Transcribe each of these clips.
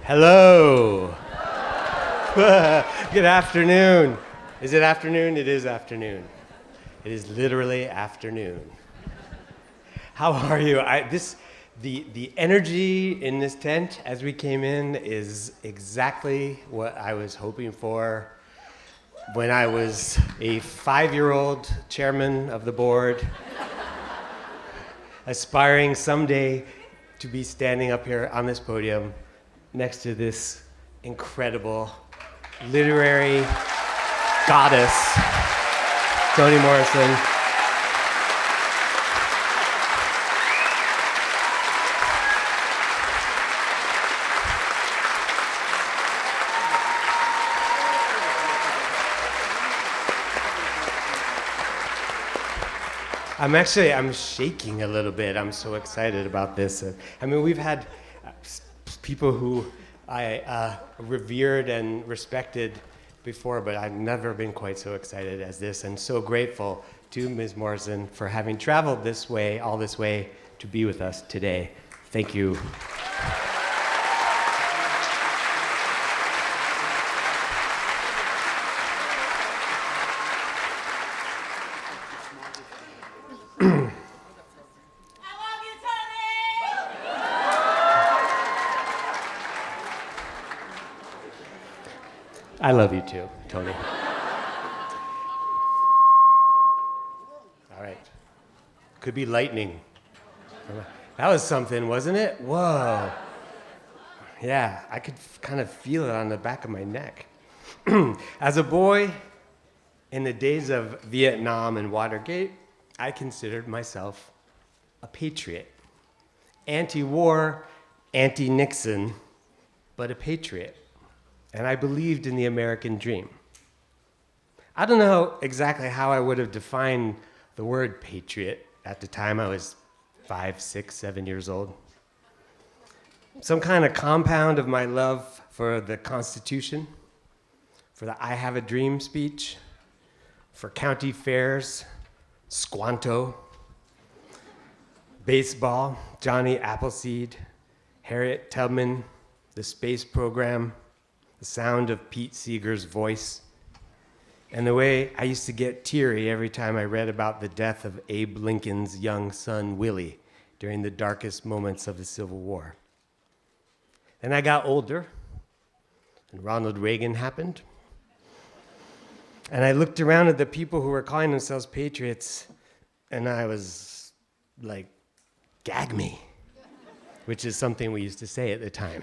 Hello. Good afternoon. Is it afternoon? It is afternoon. It is literally afternoon. How are you? The energy in this tent as we came in is exactly what I was hoping for when I was a 5-year-old chairman of the board, aspiring someday to be standing up here on this podium next to this incredible literary goddess, Toni Morrison. I'm shaking a little bit. I'm so excited about this. We've had people who I revered and respected before, but I've never been quite so excited as this, and so grateful to Ms. Morrison for having traveled all this way to be with us today. Thank you. I love you too, Toni. All right. Could be lightning. That was something, wasn't it? Whoa. Yeah, I could kind of feel it on the back of my neck. As a boy, in the days of Vietnam and Watergate, I considered myself a patriot. Anti-war, anti-Nixon, but a patriot. And I believed in the American dream. I don't know exactly how I would have defined the word patriot at the time. I was 5, 6, 7 years old. Some kind of compound of my love for the Constitution, for the I Have a Dream speech, for county fairs, Squanto, baseball, Johnny Appleseed, Harriet Tubman, the space program, the sound of Pete Seeger's voice, and the way I used to get teary every time I read about the death of Abe Lincoln's young son, Willie, during the darkest moments of the Civil War. Then I got older, and Ronald Reagan happened, and I looked around at the people who were calling themselves patriots, and I was like, gag me, which is something we used to say at the time.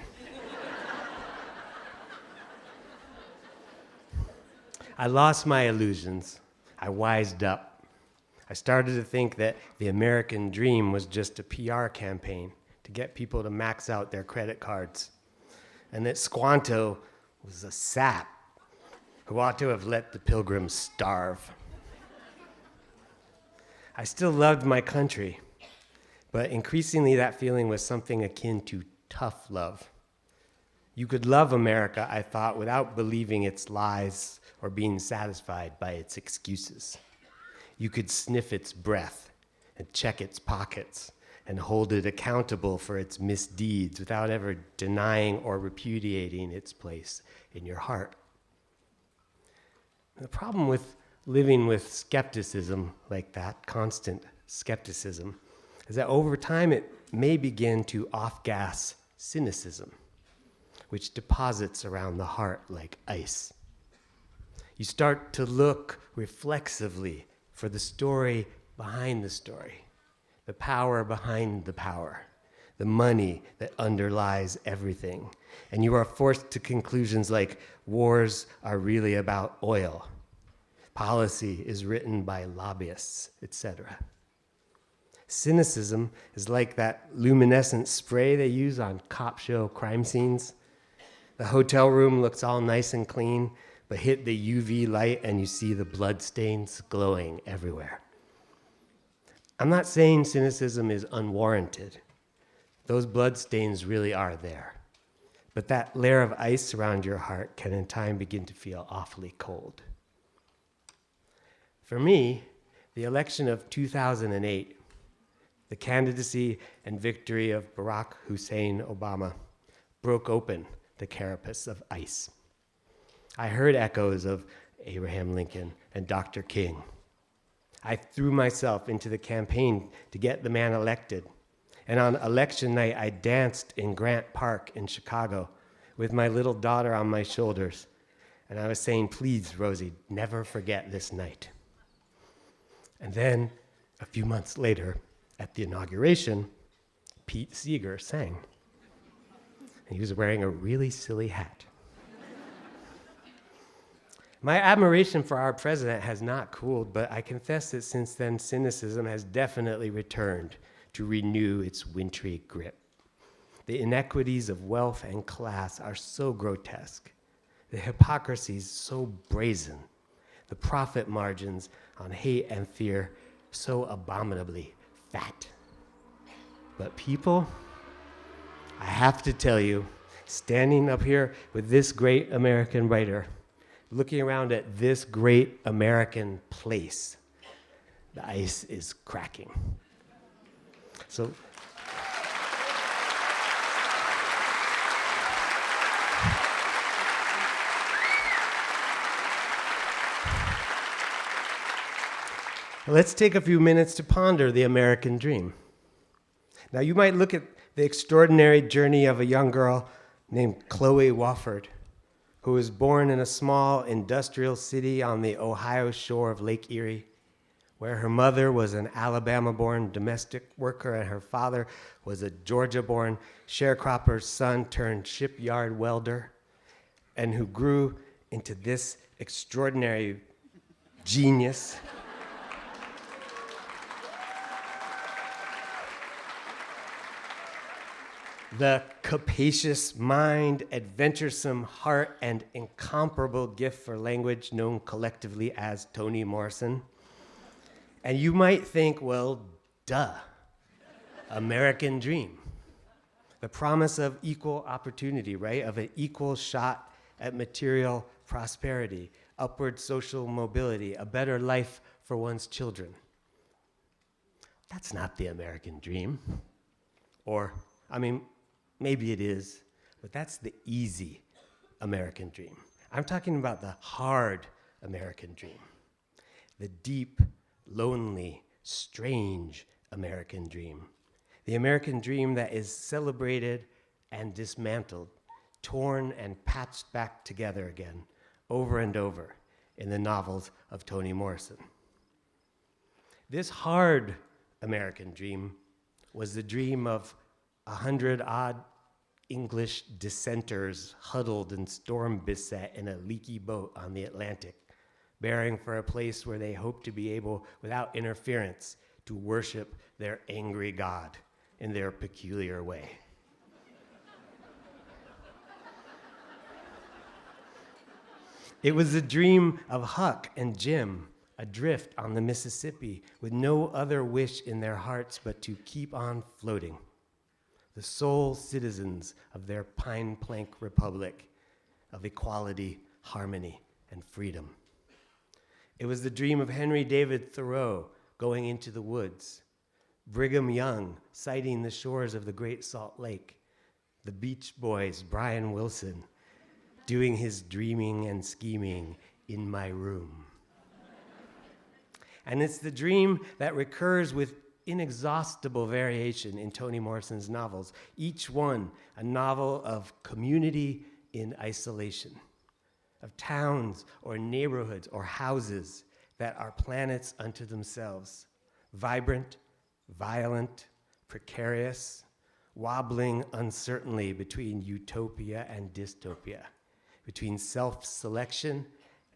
I lost my illusions. I wised up. I started to think that the American dream was just a PR campaign to get people to max out their credit cards, and that Squanto was a sap who ought to have let the pilgrims starve. I still loved my country, but increasingly that feeling was something akin to tough love. You could love America, I thought, without believing its lies or being satisfied by its excuses. You could sniff its breath and check its pockets and hold it accountable for its misdeeds without ever denying or repudiating its place in your heart. The problem with living with skepticism like that, constant skepticism, is that over time it may begin to off-gas cynicism, which deposits around the heart like ice. You start to look reflexively for the story behind the story, the power behind the power, the money that underlies everything. And you are forced to conclusions like wars are really about oil, policy is written by lobbyists, etc. Cynicism is like that luminescent spray they use on cop show crime scenes. The hotel room looks all nice and clean, but hit the UV light and you see the blood stains glowing everywhere. I'm not saying cynicism is unwarranted. Those blood stains really are there. But that layer of ice around your heart can in time begin to feel awfully cold. For me, the election of 2008, the candidacy and victory of Barack Hussein Obama, broke open the carapace of ice. I heard echoes of Abraham Lincoln and Dr. King. I threw myself into the campaign to get the man elected. And on election night, I danced in Grant Park in Chicago with my little daughter on my shoulders. And I was saying, please, Rosie, never forget this night. And then, a few months later, at the inauguration, Pete Seeger sang. And he was wearing a really silly hat. My admiration for our president has not cooled, but I confess that since then, cynicism has definitely returned to renew its wintry grip. The inequities of wealth and class are so grotesque. The hypocrisies so brazen. The profit margins on hate and fear so abominably fat. But people, I have to tell you, standing up here with this great American writer, looking around at this great American place, the ice is cracking. So, let's take a few minutes to ponder the American dream. Now, you might look at the extraordinary journey of a young girl named Chloe Wofford, who was born in a small industrial city on the Ohio shore of Lake Erie, where her mother was an Alabama-born domestic worker and her father was a Georgia-born sharecropper's son turned shipyard welder, and who grew into this extraordinary genius. The capacious mind, adventuresome heart, and incomparable gift for language known collectively as Toni Morrison. And you might think, well, duh, American dream. The promise of equal opportunity, right? Of an equal shot at material prosperity, upward social mobility, a better life for one's children. That's not the American dream. Or, maybe it is, but that's the easy American dream. I'm talking about the hard American dream, the deep, lonely, strange American dream, the American dream that is celebrated and dismantled, torn and patched back together again, over and over in the novels of Toni Morrison. This hard American dream was the dream of 100-odd English dissenters huddled and storm-beset in a leaky boat on the Atlantic, bearing for a place where they hoped to be able, without interference, to worship their angry God in their peculiar way. It was the dream of Huck and Jim, adrift on the Mississippi, with no other wish in their hearts but to keep on floating, the sole citizens of their pine plank republic of equality, harmony, and freedom. It was the dream of Henry David Thoreau going into the woods, Brigham Young sighting the shores of the Great Salt Lake, the Beach Boys' Brian Wilson doing his dreaming and scheming in my room. And it's the dream that recurs with inexhaustible variation in Toni Morrison's novels, each one a novel of community in isolation, of towns or neighborhoods or houses that are planets unto themselves, vibrant, violent, precarious, wobbling uncertainly between utopia and dystopia, between self-selection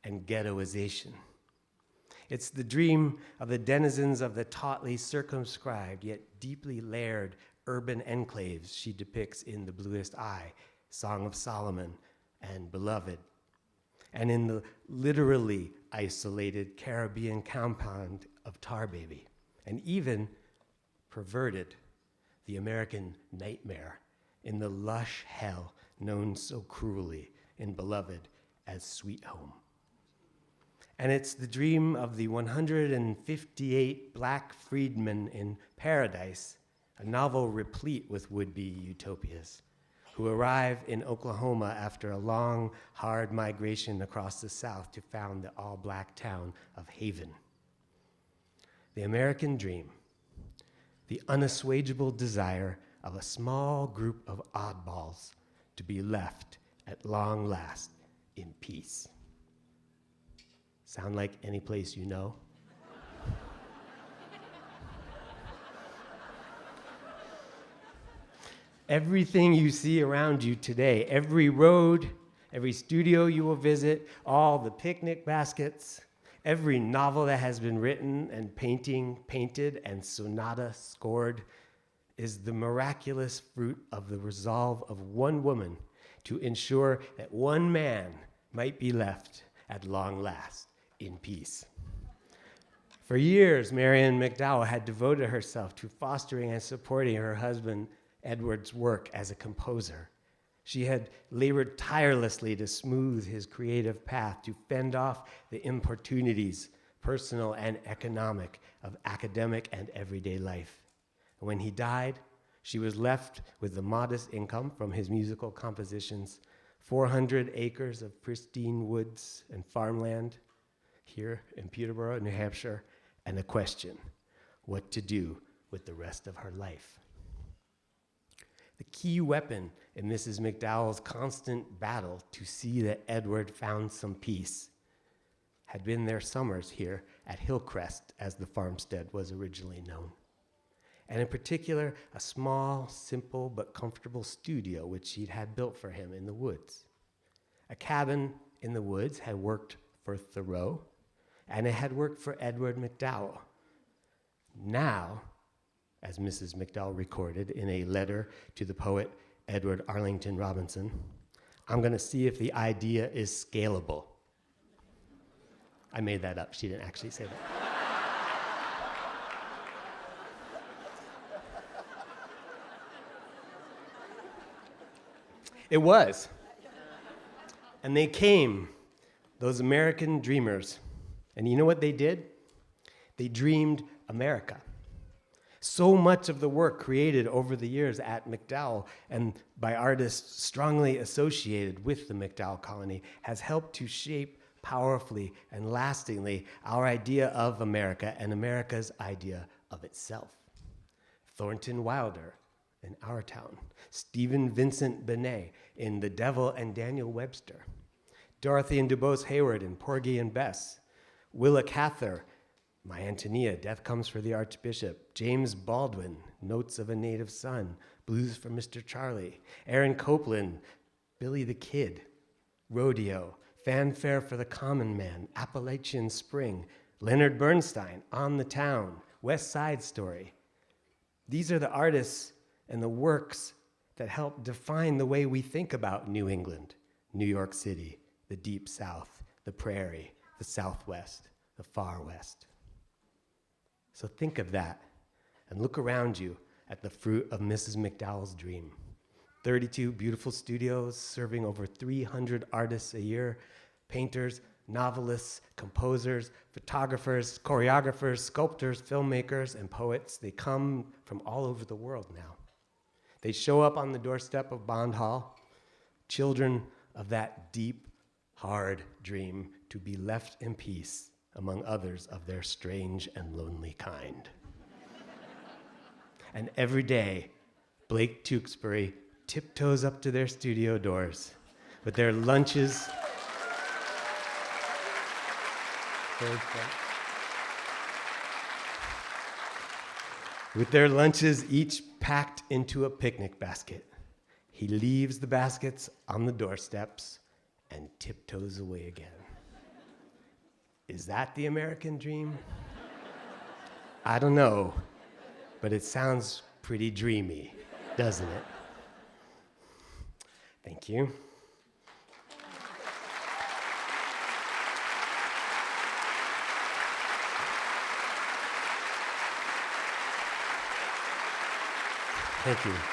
and ghettoization. It's the dream of the denizens of the tautly circumscribed yet deeply layered urban enclaves she depicts in The Bluest Eye, Song of Solomon, and Beloved, and in the literally isolated Caribbean compound of Tar Baby, and even perverted the American nightmare in the lush hell known so cruelly in Beloved as Sweet Home. And it's the dream of the 158 black freedmen in Paradise, a novel replete with would-be utopias, who arrive in Oklahoma after a long, hard migration across the South to found the all-black town of Haven. The American dream, the unassuageable desire of a small group of oddballs to be left at long last in peace. Sound like any place you know? Everything you see around you today, every road, every studio you will visit, all the picnic baskets, every novel that has been written and painted and sonata scored is the miraculous fruit of the resolve of one woman to ensure that one man might be left at long last in peace. For years, Marian MacDowell had devoted herself to fostering and supporting her husband Edward's work as a composer. She had labored tirelessly to smooth his creative path, to fend off the importunities, personal and economic, of academic and everyday life. And when he died, she was left with the modest income from his musical compositions, 400 acres of pristine woods and farmland here in Peterborough, New Hampshire, and a question: what to do with the rest of her life. The key weapon in Mrs. MacDowell's constant battle to see that Edward found some peace had been their summers here at Hillcrest, as the farmstead was originally known. And in particular, a small, simple, but comfortable studio which she'd had built for him in the woods. A cabin in the woods had worked for Thoreau, and it had worked for Edward MacDowell. Now, as Mrs. MacDowell recorded in a letter to the poet Edward Arlington Robinson, I'm going to see if the idea is scalable. I made that up. She didn't actually say that. It was. And they came, those American dreamers. And you know what they did? They dreamed America. So much of the work created over the years at MacDowell and by artists strongly associated with the MacDowell Colony has helped to shape powerfully and lastingly our idea of America and America's idea of itself. Thornton Wilder in Our Town, Stephen Vincent Benet in The Devil and Daniel Webster, Dorothy and DuBose Hayward in Porgy and Bess, Willa Cather, My Antonia, Death Comes for the Archbishop, James Baldwin, Notes of a Native Son, Blues for Mr. Charlie, Aaron Copland, Billy the Kid, Rodeo, Fanfare for the Common Man, Appalachian Spring, Leonard Bernstein, On the Town, West Side Story. These are the artists and the works that help define the way we think about New England, New York City, the Deep South, the Prairie, the Southwest, the Far West. So think of that and look around you at the fruit of Mrs. MacDowell's dream. 32 beautiful studios serving over 300 artists a year, painters, novelists, composers, photographers, choreographers, sculptors, filmmakers, and poets. They come from all over the world now. They show up on the doorstep of Bond Hall, children of that deep, hard dream to be left in peace among others of their strange and lonely kind. And every day, Blake Tewksbury tiptoes up to their studio doors with their lunches. With their lunches each packed into a picnic basket. He leaves the baskets on the doorsteps and tiptoes away again. Is that the American dream? I don't know, but it sounds pretty dreamy, doesn't it? Thank you. Thank you.